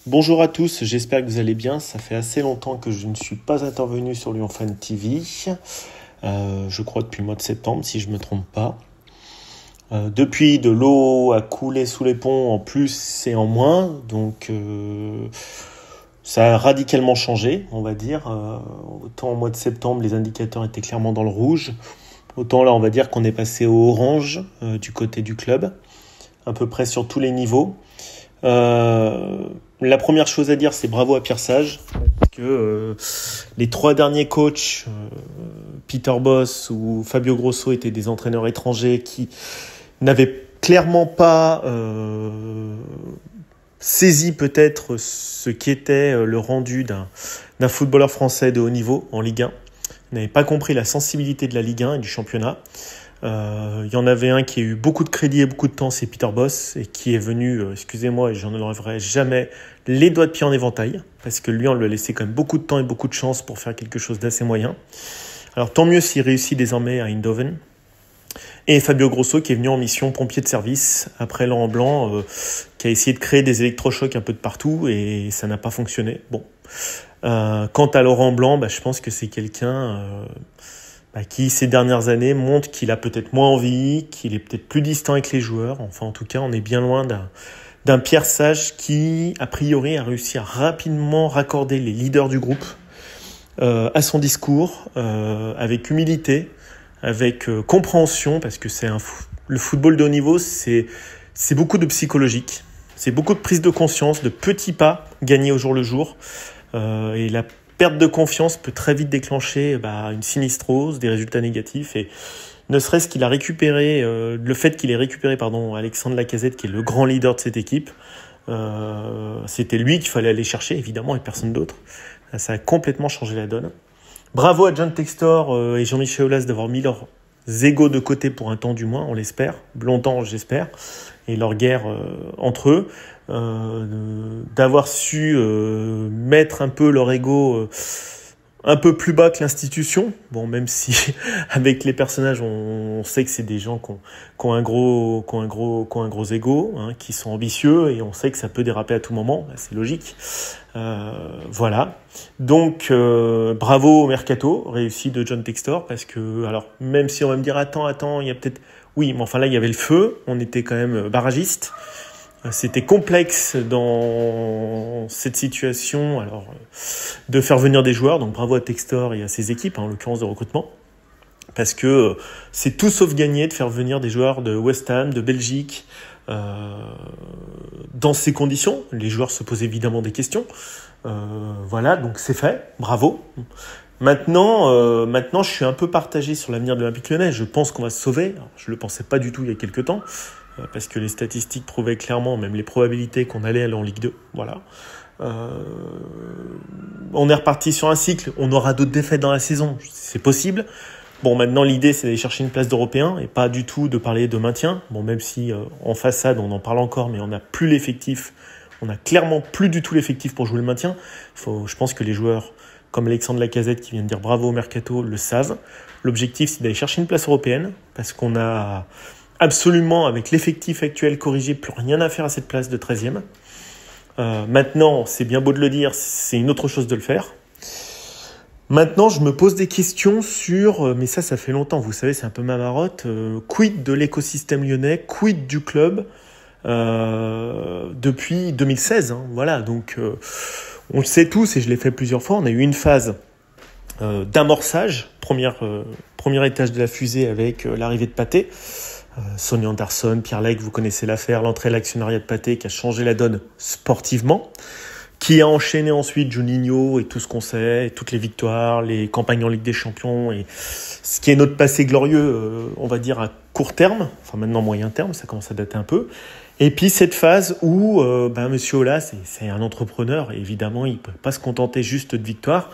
Bonjour à tous, j'espère que vous allez bien. Ça fait assez longtemps que je ne suis pas intervenu sur Lyon Fan TV. Je crois depuis le mois de septembre, si je ne me trompe pas. Depuis, de l'eau a coulé sous les ponts en plus et en moins. Donc, ça a radicalement changé, on va dire. Autant au mois de septembre, les indicateurs étaient clairement dans le rouge. Autant là, on va dire qu'on est passé au orange du côté du club. À peu près sur tous les niveaux. La première chose à dire, c'est bravo à Pierre Sage, parce que les trois derniers coachs, Peter Bosz ou Fabio Grosso, étaient des entraîneurs étrangers qui n'avaient clairement pas saisi peut-être ce qu'était le rendu d'un footballeur français de haut niveau en Ligue 1. Ils n'avaient pas compris la sensibilité de la Ligue 1 et du championnat. Il y en avait un qui a eu beaucoup de crédit et beaucoup de temps, c'est Peter Bosz, et qui est venu, excusez-moi, et j'en enlèverai jamais les doigts de pied en éventail, parce que lui, on lui a laissé quand même beaucoup de temps et beaucoup de chance pour faire quelque chose d'assez moyen. Alors tant mieux s'il réussit désormais à Eindhoven. Et Fabio Grosso qui est venu en mission pompier de service après Laurent Blanc, qui a essayé de créer des électrochocs un peu de partout, et ça n'a pas fonctionné. Bon. Quant à Laurent Blanc, je pense que c'est quelqu'un qui, ces dernières années, montre qu'il a peut-être moins envie, qu'il est peut-être plus distant avec les joueurs. Enfin, en tout cas, on est bien loin d'un Pierre Sage qui, a priori, a réussi à rapidement raccorder les leaders du groupe à son discours, avec humilité, avec compréhension, parce que le football de haut niveau, c'est beaucoup de psychologique, c'est beaucoup de prise de conscience, de petits pas gagnés au jour le jour, et la perte de confiance peut très vite déclencher une sinistrose, des résultats négatifs, et ne serait-ce qu'il a récupéré, le fait qu'il ait récupéré Alexandre Lacazette, qui est le grand leader de cette équipe, c'était lui qu'il fallait aller chercher, évidemment, et personne d'autre. Ça a complètement changé la donne. Bravo à John Textor et Jean-Michel Aulas d'avoir mis leurs égos de côté pour un temps du moins, on l'espère, longtemps j'espère, et leur guerre entre eux, d'avoir su mettre un peu leur ego un peu plus bas que l'institution. Bon, même si avec les personnages on sait que c'est des gens qui ont un gros ego, qui sont ambitieux, et on sait que ça peut déraper à tout moment, c'est logique. Voilà. Donc bravo au mercato réussi de John Textor, parce que alors même si on va me dire attends, il y a peut-être oui, mais enfin là il y avait le feu, on était quand même barragiste. C'était complexe dans cette situation, alors de faire venir des joueurs, donc bravo à Textor et à ses équipes, en l'occurrence de recrutement, parce que c'est tout sauf gagné de faire venir des joueurs de West Ham, de Belgique, dans ces conditions. Les joueurs se posent évidemment des questions. Voilà, donc c'est fait, bravo. Maintenant, je suis un peu partagé sur l'avenir de l'Olympique Lyonnais. Je pense qu'on va se sauver. Alors, je le pensais pas du tout il y a quelques temps, parce que les statistiques prouvaient clairement, même les probabilités, qu'on allait aller en Ligue 2. Voilà. On est reparti sur un cycle. On aura d'autres défaites dans la saison. C'est possible. Bon, maintenant, l'idée, c'est d'aller chercher une place d'Européen et pas du tout de parler de maintien. Bon, même si en façade, on en parle encore, mais on n'a plus l'effectif. On n'a clairement plus du tout l'effectif pour jouer le maintien. Je pense que les joueurs comme Alexandre Lacazette, qui vient de dire bravo au mercato, le savent. L'objectif, c'est d'aller chercher une place européenne, parce qu'on a absolument, avec l'effectif actuel corrigé, plus rien à faire à cette place de 13e. Maintenant, c'est bien beau de le dire, c'est une autre chose de le faire. Maintenant, je me pose des questions sur, mais ça fait longtemps, vous savez, c'est un peu ma marotte, quid de l'écosystème lyonnais, quid du club depuis 2016. Voilà, donc on le sait tous, et je l'ai fait plusieurs fois, on a eu une phase d'amorçage, premier étage de la fusée avec l'arrivée de Pathé, Sonny Anderson, Pierre Legge, vous connaissez l'affaire, l'entrée à l'actionnariat de Pathé qui a changé la donne sportivement, qui a enchaîné ensuite Juninho et tout ce qu'on sait, et toutes les victoires, les campagnes en Ligue des Champions, et ce qui est notre passé glorieux, on va dire à court terme, enfin maintenant moyen terme, ça commence à dater un peu. Et puis cette phase où Monsieur Aulas, c'est un entrepreneur, et évidemment il ne peut pas se contenter juste de victoire.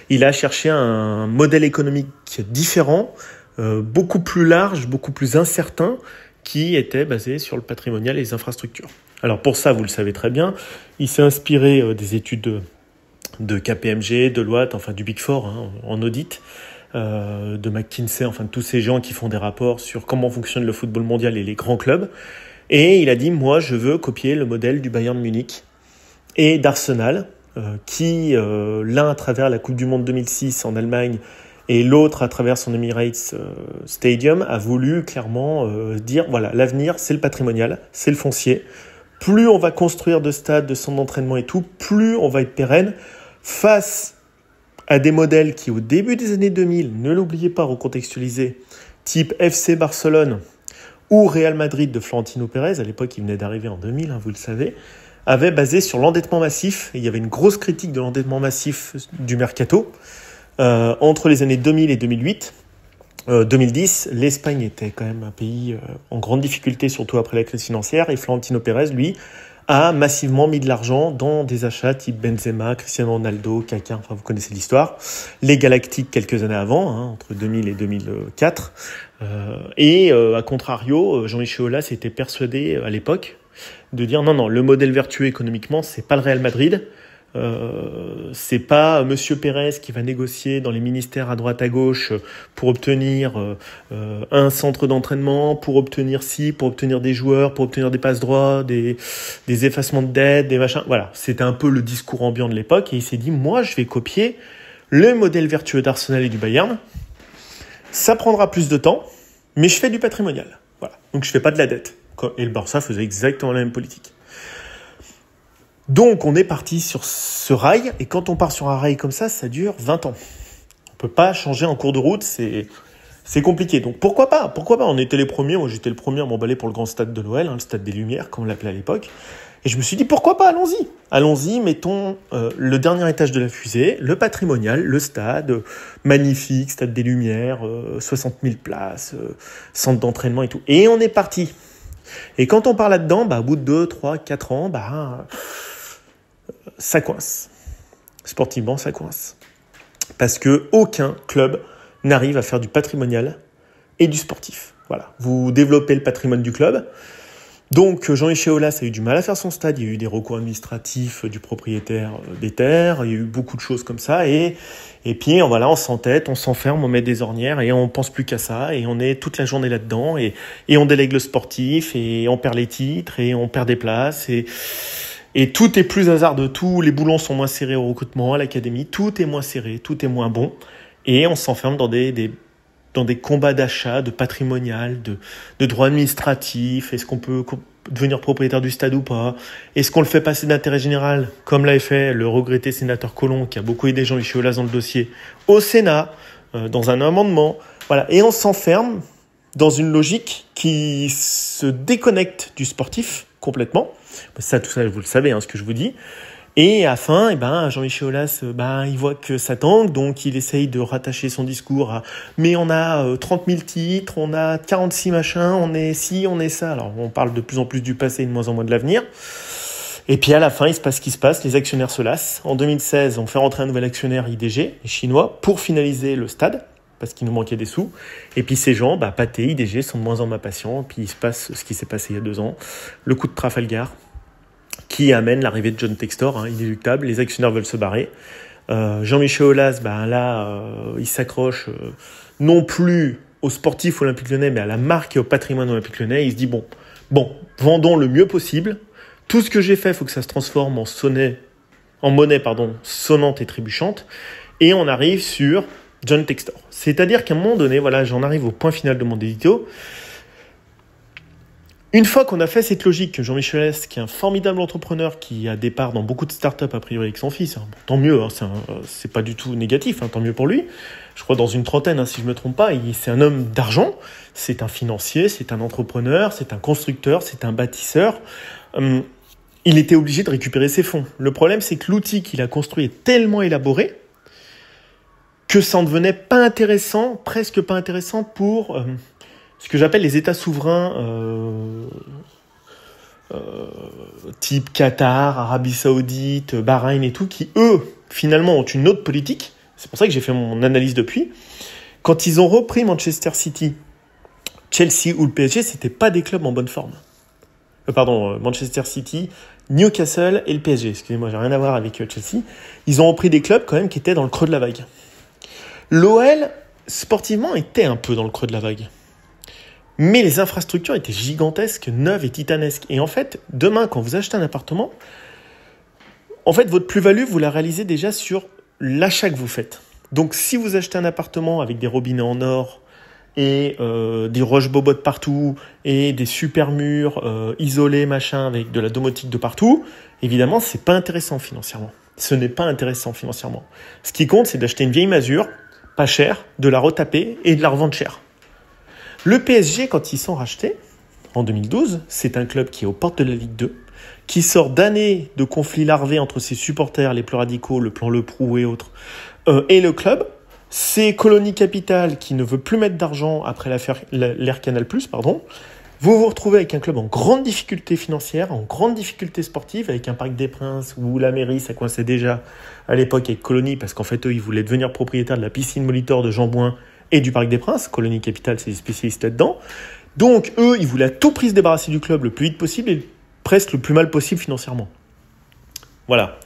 Il a cherché un modèle économique différent, beaucoup plus large, beaucoup plus incertain, qui était basé sur le patrimonial et les infrastructures. Alors pour ça, vous le savez très bien, il s'est inspiré des études de KPMG, Deloitte, enfin du Big Four en audit, de McKinsey, enfin de tous ces gens qui font des rapports sur comment fonctionne le football mondial et les grands clubs. Et il a dit, moi, je veux copier le modèle du Bayern de Munich, et d'Arsenal, qui, l'un à travers la Coupe du Monde 2006 en Allemagne et l'autre à travers son Emirates Stadium, a voulu clairement dire, voilà, l'avenir, c'est le patrimonial, c'est le foncier. Plus on va construire de stades, de centres d'entraînement et tout, plus on va être pérenne face à des modèles qui, au début des années 2000, ne l'oubliez pas, recontextualisés, type FC Barcelone ou Real Madrid de Florentino Pérez, à l'époque il venait d'arriver en 2000, vous le savez, avait basé sur l'endettement massif. Et il y avait une grosse critique de l'endettement massif du mercato. Entre les années 2000 et 2008, 2010, l'Espagne était quand même un pays en grande difficulté, surtout après la crise financière, et Florentino Pérez, lui, a massivement mis de l'argent dans des achats type Benzema, Cristiano Ronaldo, Kaka, enfin vous connaissez l'histoire, les Galactiques quelques années avant, entre 2000 et 2004, et à contrario, Jean-Michel Aulas était persuadé à l'époque de dire non, le modèle vertueux économiquement, c'est pas le Real Madrid, c'est pas Monsieur Pérez qui va négocier dans les ministères à droite à gauche pour obtenir un centre d'entraînement, pour obtenir pour obtenir des joueurs, pour obtenir des passes droits, des effacements de dettes, des machins. Voilà, c'était un peu le discours ambiant de l'époque et il s'est dit moi je vais copier le modèle vertueux d'Arsenal et du Bayern. Ça prendra plus de temps, mais je fais du patrimonial. Voilà, donc je fais pas de la dette. Et le Barça faisait exactement la même politique. Donc on est parti sur ce rail, et quand on part sur un rail comme ça dure 20 ans. On peut pas changer en cours de route, c'est compliqué. Donc pourquoi pas, on était les premiers, moi j'étais le premier à m'emballer pour le grand stade de l'OL, le stade des Lumières, comme on l'appelait à l'époque. Et je me suis dit pourquoi pas, allons-y, mettons le dernier étage de la fusée, le patrimonial, le stade, magnifique, stade des Lumières, 60 000 places, centre d'entraînement et tout. Et on est parti. Et quand on part là-dedans, au bout de 2, 3, 4 ans, ça coince. Sportivement, ça coince. Parce que aucun club n'arrive à faire du patrimonial et du sportif. Voilà. Vous développez le patrimoine du club. Donc, Jean-Michel Aulas a eu du mal à faire son stade. Il y a eu des recours administratifs du propriétaire des terres. Il y a eu beaucoup de choses comme ça. Et puis, on s'entête, on s'enferme, on met des ornières et on pense plus qu'à ça. Et on est toute la journée là-dedans. Et on délègue le sportif et on perd les titres et on perd des places. Et tout est plus hasardeux. Tous les boulons sont moins serrés au recrutement, à l'académie. Tout est moins serré, tout est moins bon. Et on s'enferme dans des combats d'achat, de patrimonial, de droits administratifs. Est-ce qu'on peut devenir propriétaire du stade ou pas? Est-ce qu'on le fait passer d'intérêt général, comme l'avait fait le regretté sénateur Collomb, qui a beaucoup aidé Jean-Michel Aulas dans le dossier, au Sénat, dans un amendement. Voilà. Et on s'enferme dans une logique qui se déconnecte du sportif complètement. Tout ça, vous le savez, ce que je vous dis. Et à la fin, Jean-Michel Aulas, il voit que ça tangue, donc il essaye de rattacher son discours à « mais on a 30 000 titres, on a 46 machins, on est ci, on est ça ». Alors, on parle de plus en plus du passé et de moins en moins de l'avenir. Et puis à la fin, il se passe ce qui se passe, les actionnaires se lassent. En 2016, on fait rentrer un nouvel actionnaire IDG, les Chinois, pour finaliser le stade, parce qu'il nous manquait des sous. Et puis ces gens, Pathé, IDG, sont de moins en moins patients. Puis il se passe ce qui s'est passé il y a 2 ans, le coup de Trafalgar, qui amène l'arrivée de John Textor, inéluctable. Les actionnaires veulent se barrer. Jean-Michel Aulas, il s'accroche non plus au sportif Olympique Lyonnais, mais à la marque et au patrimoine Olympique Lyonnais. Il se dit bon, vendons le mieux possible. Tout ce que j'ai fait, il faut que ça se transforme en monnaie sonnante et trébuchante. Et on arrive sur John Textor. C'est-à-dire qu'à un moment donné, j'en arrive au point final de mon édito. Une fois qu'on a fait cette logique, que Jean-Michel Aulas, qui est un formidable entrepreneur, qui a des parts dans beaucoup de startups, a priori avec son fils, tant mieux, c'est pas du tout négatif, tant mieux pour lui. Je crois dans une trentaine, si je me trompe pas, c'est un homme d'argent, c'est un financier, c'est un entrepreneur, c'est un constructeur, c'est un bâtisseur. Il était obligé de récupérer ses fonds. Le problème, c'est que l'outil qu'il a construit est tellement élaboré que ça en devenait pas intéressant, presque pas intéressant pour ce que j'appelle les États souverains type Qatar, Arabie Saoudite, Bahreïn et tout, qui eux, finalement, ont une autre politique. C'est pour ça que j'ai fait mon analyse depuis. Quand ils ont repris Manchester City, Chelsea ou le PSG, c'était pas des clubs en bonne forme. Manchester City, Newcastle et le PSG. Excusez-moi, j'ai rien à voir avec Chelsea. Ils ont repris des clubs quand même qui étaient dans le creux de la vague. L'OL, sportivement, était un peu dans le creux de la vague. Mais les infrastructures étaient gigantesques, neuves et titanesques. Et en fait, demain, quand vous achetez un appartement, En fait, votre plus-value, vous la réalisez déjà sur l'achat que vous faites. Donc, si vous achetez un appartement avec des robinets en or et des roches-bobottes partout et des super murs isolés, machin, avec de la domotique de partout, évidemment, c'est pas intéressant financièrement. Ce n'est pas intéressant financièrement. Ce qui compte, c'est d'acheter une vieille masure, pas chère, de la retaper et de la revendre cher. Le PSG, quand ils sont rachetés, en 2012, c'est un club qui est aux portes de la Ligue 2, qui sort d'années de conflits larvés entre ses supporters, les plus radicaux, le plan Le Prou et autres, et le club. C'est Colonie Capital qui ne veut plus mettre d'argent après l'ère Canal+, pardon. Vous vous retrouvez avec un club en grande difficulté financière, en grande difficulté sportive, avec un Parc des Princes où la mairie, ça coinçait déjà à l'époque avec Colonie, parce qu'en fait, eux, ils voulaient devenir propriétaires de la piscine Molitor de Jean Bouin et du Parc des Princes. Colonie Capital, c'est des spécialistes là-dedans. Donc, eux, ils voulaient à tout prix se débarrasser du club le plus vite possible et presque le plus mal possible financièrement. Voilà.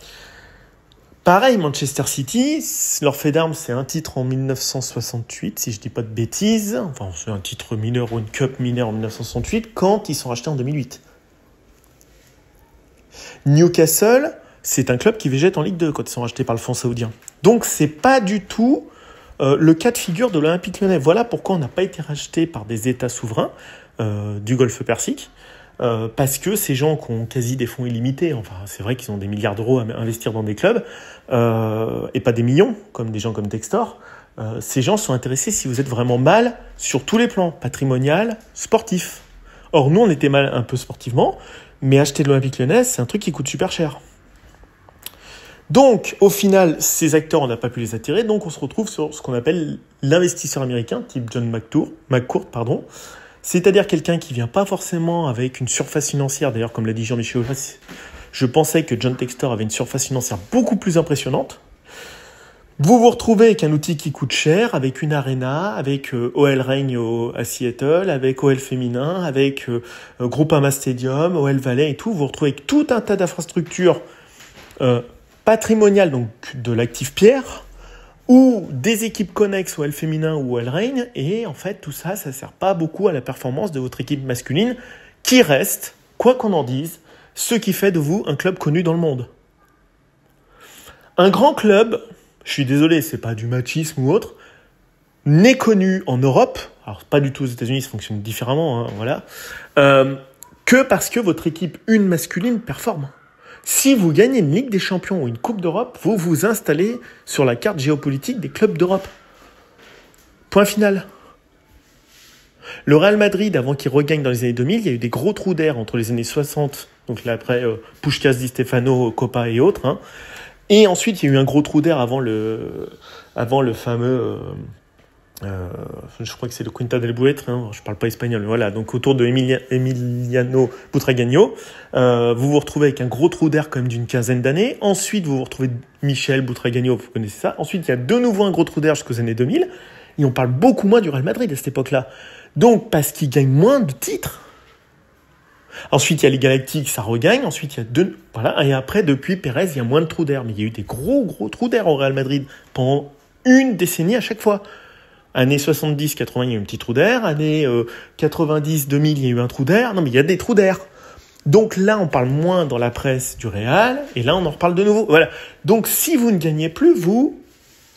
Pareil, Manchester City, leur fait d'armes, c'est un titre en 1968, si je dis pas de bêtises. Enfin, c'est un titre mineur ou une cup mineure en 1968, quand ils sont rachetés en 2008. Newcastle, c'est un club qui végète en Ligue 2 quand ils sont rachetés par le fonds saoudien. Donc, c'est pas du tout le cas de figure de l'Olympique Lyonnais. Voilà pourquoi on n'a pas été racheté par des États souverains du Golfe Persique. Parce que ces gens qui ont quasi des fonds illimités, enfin c'est vrai qu'ils ont des milliards d'euros à investir dans des clubs, et pas des millions, comme des gens comme Textor, ces gens sont intéressés si vous êtes vraiment mal sur tous les plans, patrimonial, sportif. Or nous on était mal un peu sportivement, mais acheter de l'Olympique Lyonnais, c'est un truc qui coûte super cher. Donc au final, ces acteurs, on n'a pas pu les attirer, donc on se retrouve sur ce qu'on appelle l'investisseur américain, type John McCourt, c'est-à-dire quelqu'un qui vient pas forcément avec une surface financière. D'ailleurs, comme l'a dit Jean-Michel Aulas, je pensais que John Textor avait une surface financière beaucoup plus impressionnante. Vous vous retrouvez avec un outil qui coûte cher, avec une arena, avec OL Reign à Seattle, avec OL Féminin, avec Groupama Stadium, OL Valley et tout. Vous vous retrouvez avec tout un tas d'infrastructures patrimoniales, donc de l'actif pierre, ou des équipes connexes OL Féminin ou OL Reign, et en fait tout ça, ça sert pas beaucoup à la performance de votre équipe masculine, qui reste, quoi qu'on en dise, ce qui fait de vous un club connu dans le monde. Un grand club, je suis désolé, c'est pas du machisme ou autre, n'est connu en Europe, alors pas du tout aux États-Unis, ça fonctionne différemment, hein, voilà, que parce que votre équipe une masculine performe. Si vous gagnez une Ligue des Champions ou une Coupe d'Europe, vous vous installez sur la carte géopolitique des clubs d'Europe. Point final. Le Real Madrid, avant qu'il regagne dans les années 2000, il y a eu des gros trous d'air entre les années 60, donc là après Puskás, Di Stefano, Copa et autres, hein. Et ensuite il y a eu un gros trou d'air avant le fameux... je crois que c'est le Quinta del Buetre, hein, je parle pas espagnol, voilà, donc autour de Emiliano Butragueño, vous vous retrouvez avec un gros trou d'air quand même d'une quinzaine d'années. Ensuite vous vous retrouvez Michel Butragueño, vous connaissez ça. Ensuite il y a de nouveau un gros trou d'air jusqu'aux années 2000, et on parle beaucoup moins du Real Madrid à cette époque-là, donc parce qu'il gagne moins de titres. Ensuite il y a les Galactiques, ça regagne. Ensuite il y a deux, voilà, et après depuis Pérez il y a moins de trous d'air, mais il y a eu des gros trous d'air au Real Madrid pendant une décennie à chaque fois. Années 70, 80, il y a eu un petit trou d'air. Années 90, 2000, il y a eu un trou d'air. Non, mais il y a des trous d'air. Donc là, on parle moins dans la presse du Real, et là, on en reparle de nouveau. Voilà. Donc, si vous ne gagnez plus, vous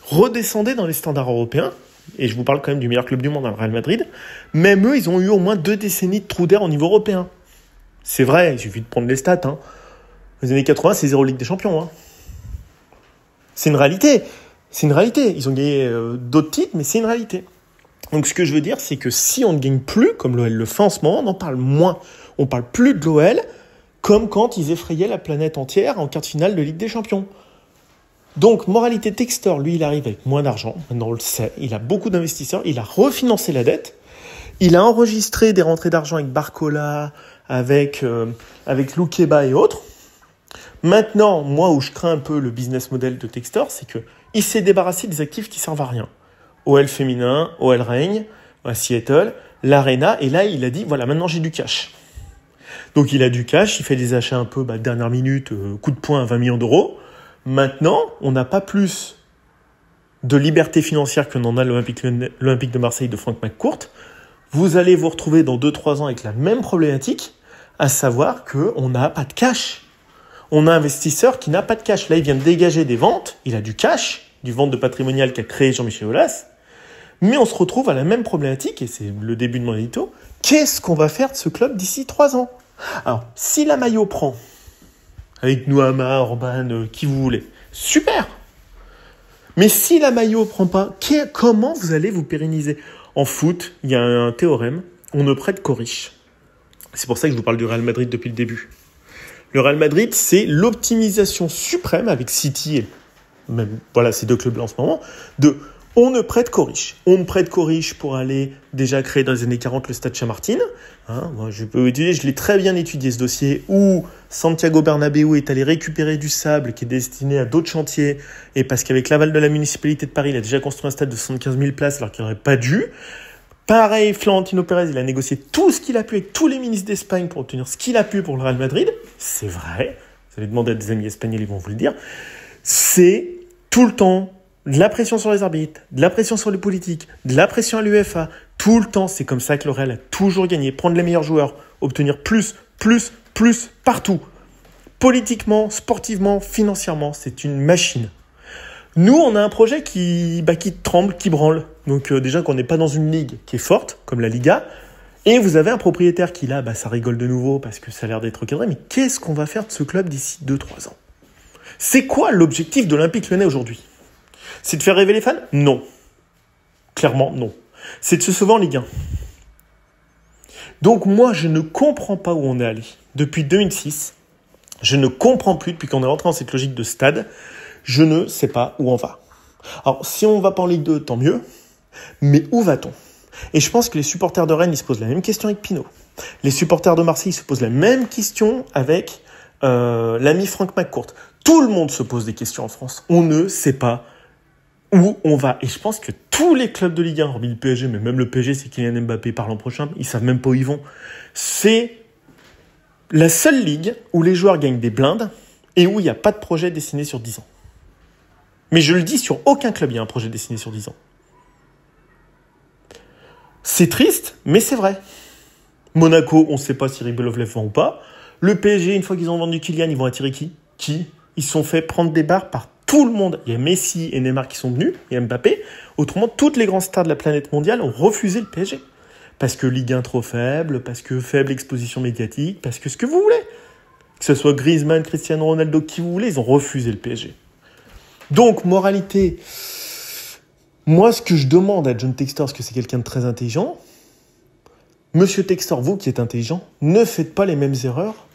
redescendez dans les standards européens, et je vous parle quand même du meilleur club du monde, le Real Madrid. Même eux, ils ont eu au moins 2 décennies de trous d'air au niveau européen. C'est vrai, il suffit de prendre les stats, hein. Les années 80, c'est 0 Ligue des Champions, hein. C'est une réalité. C'est une réalité. Ils ont gagné d'autres titres, mais c'est une réalité. Donc ce que je veux dire, c'est que si on ne gagne plus, comme l'OL le fait en ce moment, on en parle moins. On parle plus de l'OL comme quand ils effrayaient la planète entière en quart de finale de Ligue des Champions. Donc, moralité, Textor, lui, il arrive avec moins d'argent. Maintenant, on le sait. Il a beaucoup d'investisseurs. Il a refinancé la dette. Il a enregistré des rentrées d'argent avec Barcola, avec Loukeba et autres. Maintenant, moi, où je crains un peu le business model de Textor, c'est que il s'est débarrassé des actifs qui servent à rien. OL Féminin, OL Reign, à Seattle, l'Arena, et là, il a dit, voilà, maintenant j'ai du cash. Donc, il a du cash, il fait des achats un peu, dernière minute, coup de poing à 20 millions d'euros. Maintenant, on n'a pas plus de liberté financière que n'en a l'Olympique de Marseille de Franck McCourt. Vous allez vous retrouver dans 2-3 ans avec la même problématique, à savoir qu'on n'a pas de cash. On a un investisseur qui n'a pas de cash. Là, il vient de dégager des ventes. Il a du cash, du vente de patrimonial qu'a créé Jean-Michel Aulas. Mais on se retrouve à la même problématique, et c'est le début de mon édito. Qu'est-ce qu'on va faire de ce club d'ici 3 ans? Alors, si la Maillot prend, avec Nouama, Orban, qui vous voulez, super. Mais si la Maillot prend pas, comment vous allez vous pérenniser? En foot, il y a un théorème, on ne prête qu'aux riches. C'est pour ça que je vous parle du Real Madrid depuis le début. Le Real Madrid, c'est l'optimisation suprême avec City et même, voilà, ces deux clubs-là en ce moment, de on ne prête qu'aux riches. On ne prête qu'aux riches pour aller déjà créer dans les années 40 le stade Chamartín. Moi, je peux étudier, je l'ai très bien étudié ce dossier, où Santiago Bernabéu est allé récupérer du sable qui est destiné à d'autres chantiers, et parce qu'avec l'aval de la municipalité de Paris, il a déjà construit un stade de 75 000 places alors qu'il n'aurait pas dû. Pareil, Florentino Pérez, il a négocié tout ce qu'il a pu avec tous les ministres d'Espagne pour obtenir ce qu'il a pu pour le Real Madrid. C'est vrai, vous allez demander à des amis espagnols, ils vont vous le dire. C'est tout le temps de la pression sur les arbitres, de la pression sur les politiques, de la pression à l'UEFA. Tout le temps, c'est comme ça que le Real a toujours gagné. Prendre les meilleurs joueurs, obtenir plus, partout. Politiquement, sportivement, financièrement, c'est une machine. Nous, on a un projet qui tremble, qui branle. Donc déjà qu'on n'est pas dans une ligue qui est forte, comme la Liga, et vous avez un propriétaire qui là, ça rigole de nouveau parce que ça a l'air d'être cadré, mais qu'est-ce qu'on va faire de ce club d'ici 2-3 ans? C'est quoi l'objectif de l'Olympique Lyonnais aujourd'hui? C'est de faire rêver les fans? Non. Clairement, non. C'est de se sauver en Ligue 1. Donc moi, je ne comprends pas où on est allé. Depuis 2006, je ne comprends plus, depuis qu'on est rentré dans cette logique de stade, je ne sais pas où on va. Alors, si on ne va pas en Ligue 2, tant mieux, mais où va-t-on? Et je pense que les supporters de Rennes, ils se posent la même question avec Pinot. Les supporters de Marseille se posent la même question avec l'ami Franck McCourt. Tout le monde se pose des questions en France. On ne sait pas où on va. Et je pense que tous les clubs de Ligue 1, hormis le PSG, mais même le PSG, c'est Kylian Mbappé par l'an prochain, ils savent même pas où ils vont. C'est la seule ligue où les joueurs gagnent des blindes et où il n'y a pas de projet dessiné sur 10 ans. Mais je le dis, sur aucun club, il y a un projet dessiné sur 10 ans. C'est triste, mais c'est vrai. Monaco, on ne sait pas si Ribelovlev vend ou pas. Le PSG, une fois qu'ils ont vendu Kylian, ils vont attirer qui? Ils se sont fait prendre des barres par tout le monde. Il y a Messi et Neymar qui sont venus, et Mbappé. Autrement, toutes les grandes stars de la planète mondiale ont refusé le PSG. Parce que Ligue 1 trop faible, parce que faible exposition médiatique, parce que ce que vous voulez. Que ce soit Griezmann, Cristiano Ronaldo, qui vous voulez, ils ont refusé le PSG. Donc, moralité, moi, ce que je demande à John Textor, parce que c'est quelqu'un de très intelligent, Monsieur Textor, vous qui êtes intelligent, ne faites pas les mêmes erreurs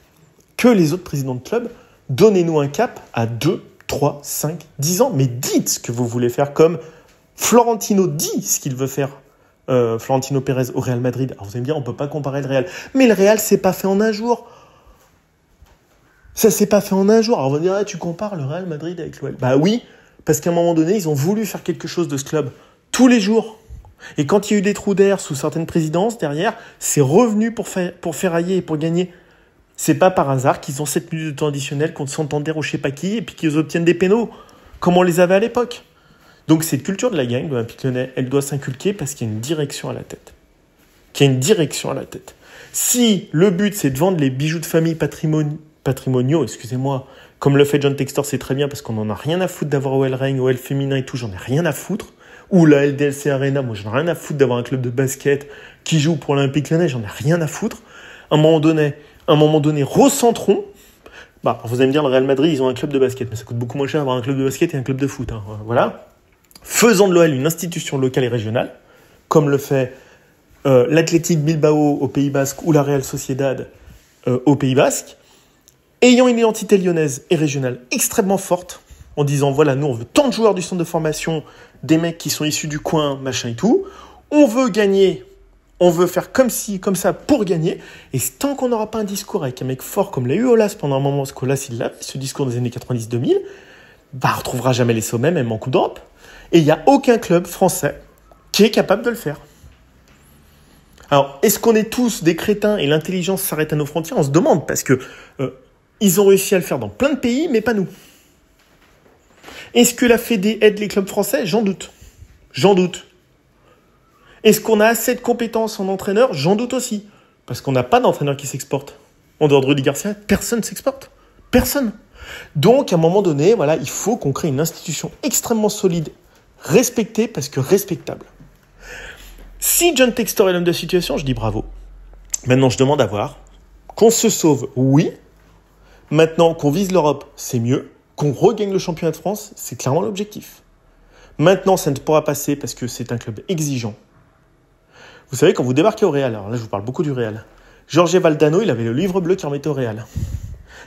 que les autres présidents de club. Donnez-nous un cap à 2, 3, 5, 10 ans, mais dites ce que vous voulez faire, comme Florentino dit ce qu'il veut faire, Florentino Pérez au Real Madrid. Alors vous allez me dire, on ne peut pas comparer le Real. Mais le Real, c'est pas fait en un jour. Ça s'est pas fait en un jour. Alors on va dire, tu compares le Real Madrid avec l'OL. Bah oui, parce qu'à un moment donné, ils ont voulu faire quelque chose de ce club tous les jours. Et quand il y a eu des trous d'air sous certaines présidences, derrière, c'est revenu pour ferrailler et pour gagner. C'est pas par hasard qu'ils ont 7 minutes de temps additionnel contre Santander ou je sais pas qui, et puis qu'ils obtiennent des pénaux, comme on les avait à l'époque. Donc cette culture de la gang, de l'Olympique Lyonnais, elle doit s'inculquer parce qu'il y a une direction à la tête. Si le but, c'est de vendre les bijoux de famille patrimoniaux, comme le fait John Textor, c'est très bien parce qu'on en a rien à foutre d'avoir OL Reign, OL féminin et tout, j'en ai rien à foutre. Ou la LDLC Arena, moi j'en ai rien à foutre d'avoir un club de basket qui joue pour l'Olympique Lyonnais, j'en ai rien à foutre. À un moment donné, recentrons. Vous allez me dire, le Real Madrid, ils ont un club de basket, mais ça coûte beaucoup moins cher d'avoir un club de basket et un club de foot. Voilà. Faisons de l'OL une institution locale et régionale, comme le fait l'Athletic Bilbao au Pays Basque ou la Real Sociedad au Pays Basque. Ayant une identité lyonnaise et régionale extrêmement forte, en disant, voilà, nous, on veut tant de joueurs du centre de formation, des mecs qui sont issus du coin, machin et tout. On veut gagner, on veut faire comme ci, comme ça pour gagner. Et tant qu'on n'aura pas un discours avec un mec fort comme l'a eu Aulas pendant un moment, parce qu'Aulas, il a ce discours des années 90-2000, on retrouvera jamais les sommets, même en Coupe d'Europe. Et il n'y a aucun club français qui est capable de le faire. Alors, est-ce qu'on est tous des crétins et l'intelligence s'arrête à nos frontières? On se demande, parce que ils ont réussi à le faire dans plein de pays, mais pas nous. Est-ce que la Fédé aide les clubs français? J'en doute. Est-ce qu'on a assez de compétences en entraîneur? J'en doute aussi. Parce qu'on n'a pas d'entraîneur qui s'exporte. En dehors de Rudy Garcia, personne ne s'exporte. Personne. Donc, à un moment donné, voilà, il faut qu'on crée une institution extrêmement solide, respectée parce que respectable. Si John Textor est l'homme de la situation, je dis bravo. Maintenant, je demande à voir. Qu'on se sauve, oui. Maintenant, qu'on vise l'Europe, c'est mieux. Qu'on regagne le championnat de France, c'est clairement l'objectif. Maintenant, ça ne pourra passer parce que c'est un club exigeant. Vous savez, quand vous débarquez au Real, alors là, je vous parle beaucoup du Real, Jorge Valdano, il avait le livre bleu qui remettait au Real.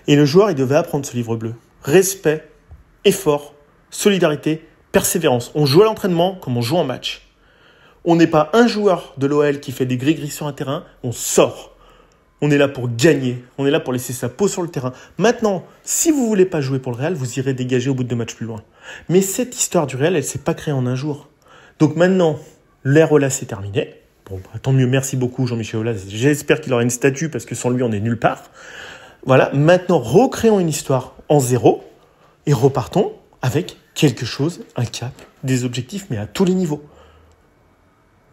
Et le joueur, il devait apprendre ce livre bleu. Respect, effort, solidarité, persévérance. On joue à l'entraînement comme on joue en match. On n'est pas un joueur de l'OL qui fait des gris-gris sur un terrain, on sort. On est là pour gagner, on est là pour laisser sa peau sur le terrain. Maintenant, si vous ne voulez pas jouer pour le Real, vous irez dégager au bout de 2 matchs plus loin. Mais cette histoire du Real, elle ne s'est pas créée en un jour. Donc maintenant, l'ère Aulas c'est terminé. Bon, bah, tant mieux, merci beaucoup Jean-Michel Aulas. J'espère qu'il aura une statue parce que sans lui, on est nulle part. Voilà, maintenant, recréons une histoire en zéro et repartons avec quelque chose, un cap, des objectifs, mais à tous les niveaux.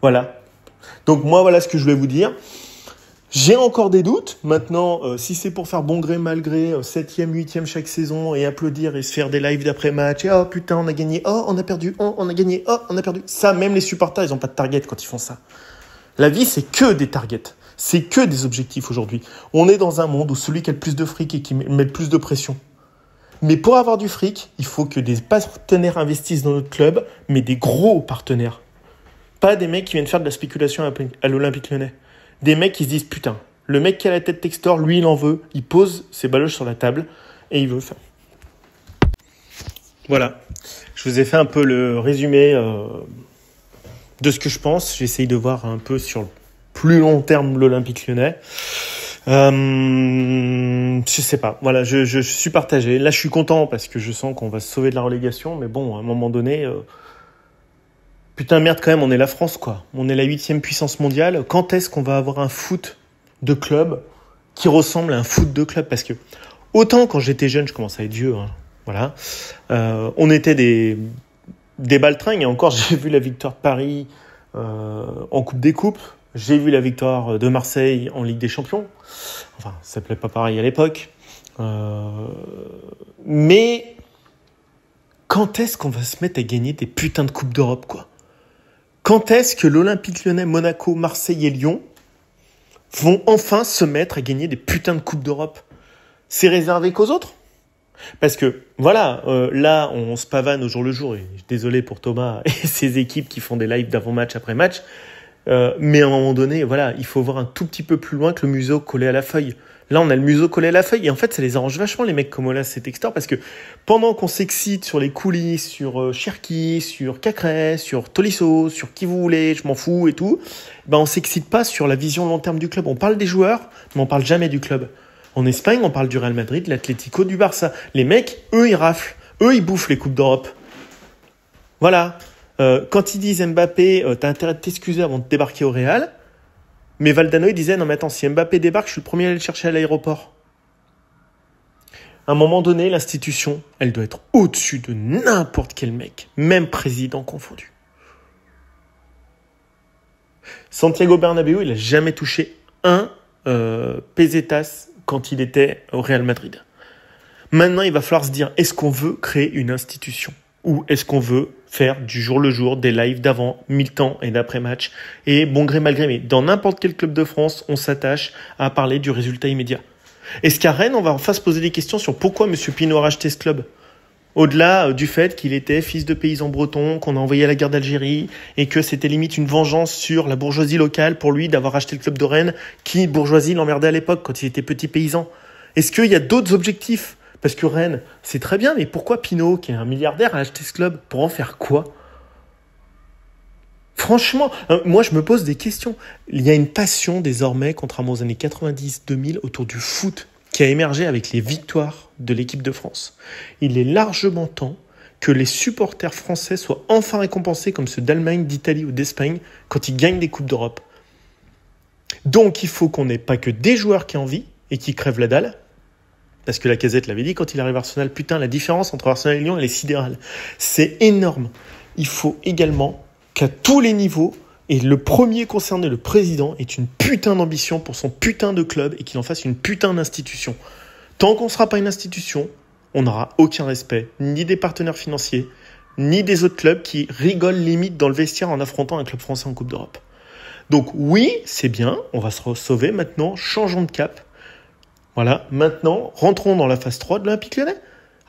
Voilà. Donc moi, voilà ce que je voulais vous dire. J'ai encore des doutes. Maintenant, si c'est pour faire bon gré, mal gré, 7e, 8e chaque saison et applaudir et se faire des lives d'après-match, et oh putain, on a gagné, oh on a perdu, oh on a gagné, oh on a perdu. Ça, même les supporters, ils n'ont pas de target quand ils font ça. La vie, c'est que des targets. C'est que des objectifs aujourd'hui. On est dans un monde où celui qui a le plus de fric et qui met le plus de pression. Mais pour avoir du fric, il faut que des partenaires investissent dans notre club, mais des gros partenaires. Pas des mecs qui viennent faire de la spéculation à l'Olympique Lyonnais. Des mecs qui se disent, putain, le mec qui a la tête Textor, lui, il en veut. Il pose ses baloches sur la table et il veut faire. Voilà. Je vous ai fait un peu le résumé de ce que je pense. J'essaye de voir un peu sur le plus long terme l'Olympique Lyonnais. Je sais pas. Voilà, je suis partagé. Là, je suis content parce que je sens qu'on va se sauver de la relégation. Mais bon, à un moment donné... Putain, merde, quand même, on est la France, quoi. On est la 8e puissance mondiale. Quand est-ce qu'on va avoir un foot de club qui ressemble à un foot de club? Parce que, autant quand j'étais jeune, je commençais à être vieux, hein, voilà, on était des baltringues. Et encore, j'ai vu la victoire de Paris en Coupe des Coupes. J'ai vu la victoire de Marseille en Ligue des Champions. Enfin, ça s'appelait pas pareil à l'époque. Mais quand est-ce qu'on va se mettre à gagner des putains de Coupes d'Europe, quoi? Quand est-ce que l'Olympique Lyonnais, Monaco, Marseille et Lyon vont enfin se mettre à gagner des putains de Coupes d'Europe? C'est réservé qu'aux autres? Parce que, voilà, là, on se pavane au jour le jour, et désolé pour Thomas et ses équipes qui font des lives d'avant-match après match, mais à un moment donné, voilà, il faut voir un tout petit peu plus loin que le museau collé à la feuille. Là, on a le museau collé à la feuille, et en fait, ça les arrange vachement, les mecs comme Aulas et Textor, parce que pendant qu'on s'excite sur les coulisses, sur Cherki, sur Cacré, sur Tolisso, sur qui vous voulez, je m'en fous et tout, ben on s'excite pas sur la vision long terme du club. On parle des joueurs, mais on parle jamais du club. En Espagne, on parle du Real Madrid, de l'Atlético, du Barça. Les mecs, eux, ils raflent. Eux, ils bouffent les Coupes d'Europe. Voilà. Quand ils disent Mbappé, t'as intérêt de t'excuser avant de débarquer au Real. Mais Valdano, il disait, non mais attends, si Mbappé débarque, je suis le premier à aller le chercher à l'aéroport. À un moment donné, l'institution, elle doit être au-dessus de n'importe quel mec, même président confondu. Santiago Bernabéu, il n'a jamais touché un pesetas quand il était au Real Madrid. Maintenant, il va falloir se dire, est-ce qu'on veut créer une institution? Ou est-ce qu'on veut faire du jour le jour des lives d'avant, mi-temps et d'après-match? Et bon gré mal gré, mais dans n'importe quel club de France, on s'attache à parler du résultat immédiat. Est-ce qu'à Rennes, on va enfin se poser des questions sur pourquoi M. Pinault a racheté ce club? Au-delà du fait qu'il était fils de paysan breton, qu'on a envoyé à la guerre d'Algérie, et que c'était limite une vengeance sur la bourgeoisie locale pour lui d'avoir racheté le club de Rennes, qui, bourgeoisie, l'emmerdait à l'époque quand il était petit paysan. Est-ce qu'il y a d'autres objectifs? Parce que Rennes, c'est très bien, mais pourquoi Pinault, qui est un milliardaire, a acheté ce club? Pour en faire quoi? Franchement, moi je me pose des questions. Il y a une passion désormais, contrairement aux années 90-2000, autour du foot, qui a émergé avec les victoires de l'équipe de France. Il est largement temps que les supporters français soient enfin récompensés comme ceux d'Allemagne, d'Italie ou d'Espagne quand ils gagnent des Coupes d'Europe. Donc il faut qu'on n'ait pas que des joueurs qui en envie et qui crèvent la dalle. Parce que Lacazette l'avait dit quand il arrive à Arsenal, putain, la différence entre Arsenal et Lyon, elle est sidérale. C'est énorme. Il faut également qu'à tous les niveaux, et le premier concerné, le président, ait une putain d'ambition pour son putain de club et qu'il en fasse une putain d'institution. Tant qu'on ne sera pas une institution, on n'aura aucun respect, ni des partenaires financiers, ni des autres clubs qui rigolent limite dans le vestiaire en affrontant un club français en Coupe d'Europe. Donc oui, c'est bien, on va se sauver maintenant, changeons de cap. Voilà, maintenant, rentrons dans la phase 3 de l'Olympique Lyonnais.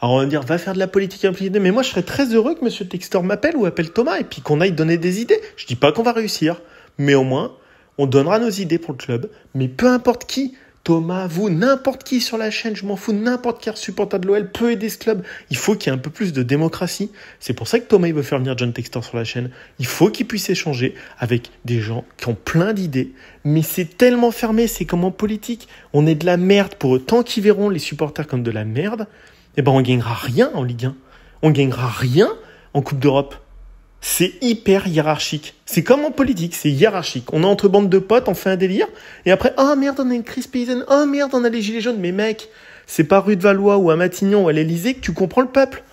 Alors on va me dire, va faire de la politique Olympique Lyonnais, mais moi je serais très heureux que Monsieur Textor m'appelle ou appelle Thomas et puis qu'on aille donner des idées. Je dis pas qu'on va réussir, mais au moins, on donnera nos idées pour le club, mais peu importe qui, Thomas, vous, n'importe qui sur la chaîne, je m'en fous, n'importe quel supporter de l'OL peut aider ce club. Il faut qu'il y ait un peu plus de démocratie. C'est pour ça que Thomas il veut faire venir John Textor sur la chaîne. Il faut qu'il puisse échanger avec des gens qui ont plein d'idées. Mais c'est tellement fermé, c'est comme en politique. On est de la merde pour eux. Tant qu'ils verront les supporters comme de la merde, eh ben on gagnera rien en Ligue 1. On gagnera rien en Coupe d'Europe. C'est hyper hiérarchique. C'est comme en politique, c'est hiérarchique. On est entre bandes de potes, on fait un délire, et après, oh merde, on a une crise paysanne, oh merde, on a les gilets jaunes. Mais mec, c'est pas rue de Valois ou à Matignon ou à l'Élysée que tu comprends le peuple.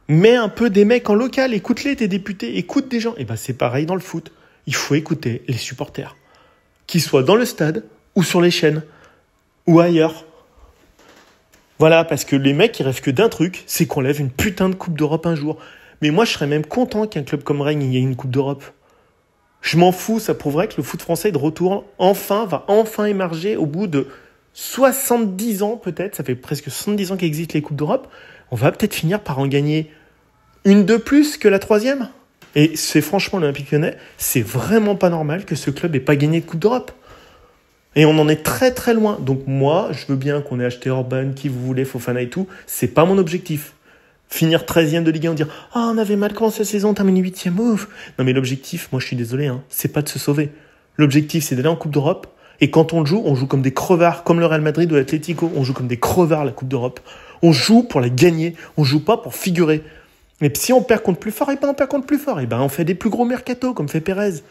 Mets un peu des mecs en local, écoute-les, tes députés, écoute des gens. Et ben c'est pareil dans le foot. Il faut écouter les supporters. Qu'ils soient dans le stade, ou sur les chaînes, ou ailleurs. Voilà, parce que les mecs, ils rêvent que d'un truc, c'est qu'on lève une putain de Coupe d'Europe un jour. Mais moi, je serais même content qu'un club comme Rennes y ait une Coupe d'Europe. Je m'en fous, ça prouverait que le foot français de retour va enfin émerger au bout de 70 ans peut-être. Ça fait presque 70 ans qu'existent les Coupes d'Europe. On va peut-être finir par en gagner une de plus que la troisième. Et c'est franchement l'Olympique Lyonnais, c'est vraiment pas normal que ce club ait pas gagné de Coupe d'Europe. Et on en est très très loin. Donc moi, je veux bien qu'on ait acheté Orban, qui vous voulez, Fofana et tout. C'est pas mon objectif. Finir 13e de Ligue 1, dire « Ah, on avait mal commencé la saison, on termine 8e, ouf !» Non mais l'objectif, moi je suis désolé, c'est pas de se sauver. L'objectif, c'est d'aller en Coupe d'Europe. Et quand on joue comme des crevards, comme le Real Madrid ou l'Atlético. On joue comme des crevards la Coupe d'Europe. On joue pour la gagner, on joue pas pour figurer. Et si on perd contre plus fort, on perd contre plus fort. Et on fait des plus gros mercato, comme fait Pérez.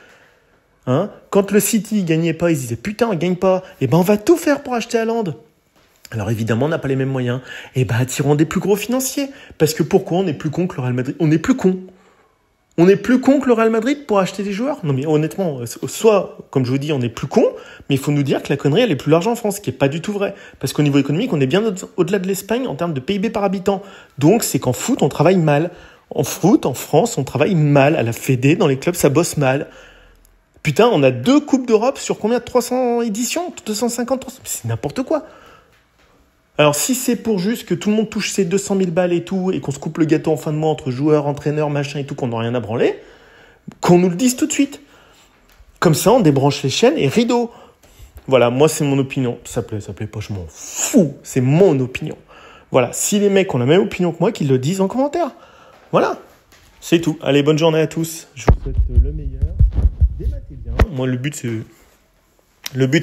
Quand le City gagnait pas, ils disaient « Putain, on gagne pas !» on va tout faire pour acheter Haaland. Alors évidemment, on n'a pas les mêmes moyens. Attirons des plus gros financiers. Parce que pourquoi on est plus con que le Real Madrid ? On est plus con. On est plus con que le Real Madrid pour acheter des joueurs ? Non mais honnêtement, soit, comme je vous dis, on est plus con, mais il faut nous dire que la connerie, elle est plus large en France, ce qui n'est pas du tout vrai. Parce qu'au niveau économique, on est bien au-delà de l'Espagne en termes de PIB par habitant. Donc c'est qu'en foot, on travaille mal. En foot, en France, on travaille mal. À la Fédé, dans les clubs, ça bosse mal. Putain, on a 2 Coupes d'Europe sur combien de 300 éditions ? 250, 300 ? C'est n'importe quoi. Alors, si c'est pour juste que tout le monde touche ses 200 000 balles et tout, et qu'on se coupe le gâteau en fin de mois entre joueurs, entraîneurs, machin et tout, qu'on n'a rien à branler, qu'on nous le dise tout de suite. Comme ça, on débranche les chaînes et rideau. Voilà, moi, c'est mon opinion. Ça plaît pas, je m'en fous. C'est mon opinion. Voilà, si les mecs ont la même opinion que moi, qu'ils le disent en commentaire. Voilà, c'est tout. Allez, bonne journée à tous. Je vous souhaite le meilleur. Débattez bien. Moi, le but,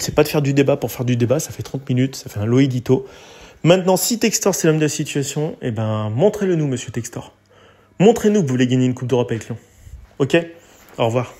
c'est pas de faire du débat pour faire du débat. Ça fait 30 minutes, ça fait un low édito. Maintenant, si Textor, c'est l'homme de la situation, montrez-le nous, monsieur Textor. Montrez-nous que vous voulez gagner une Coupe d'Europe avec Lyon. Ok ? Au revoir.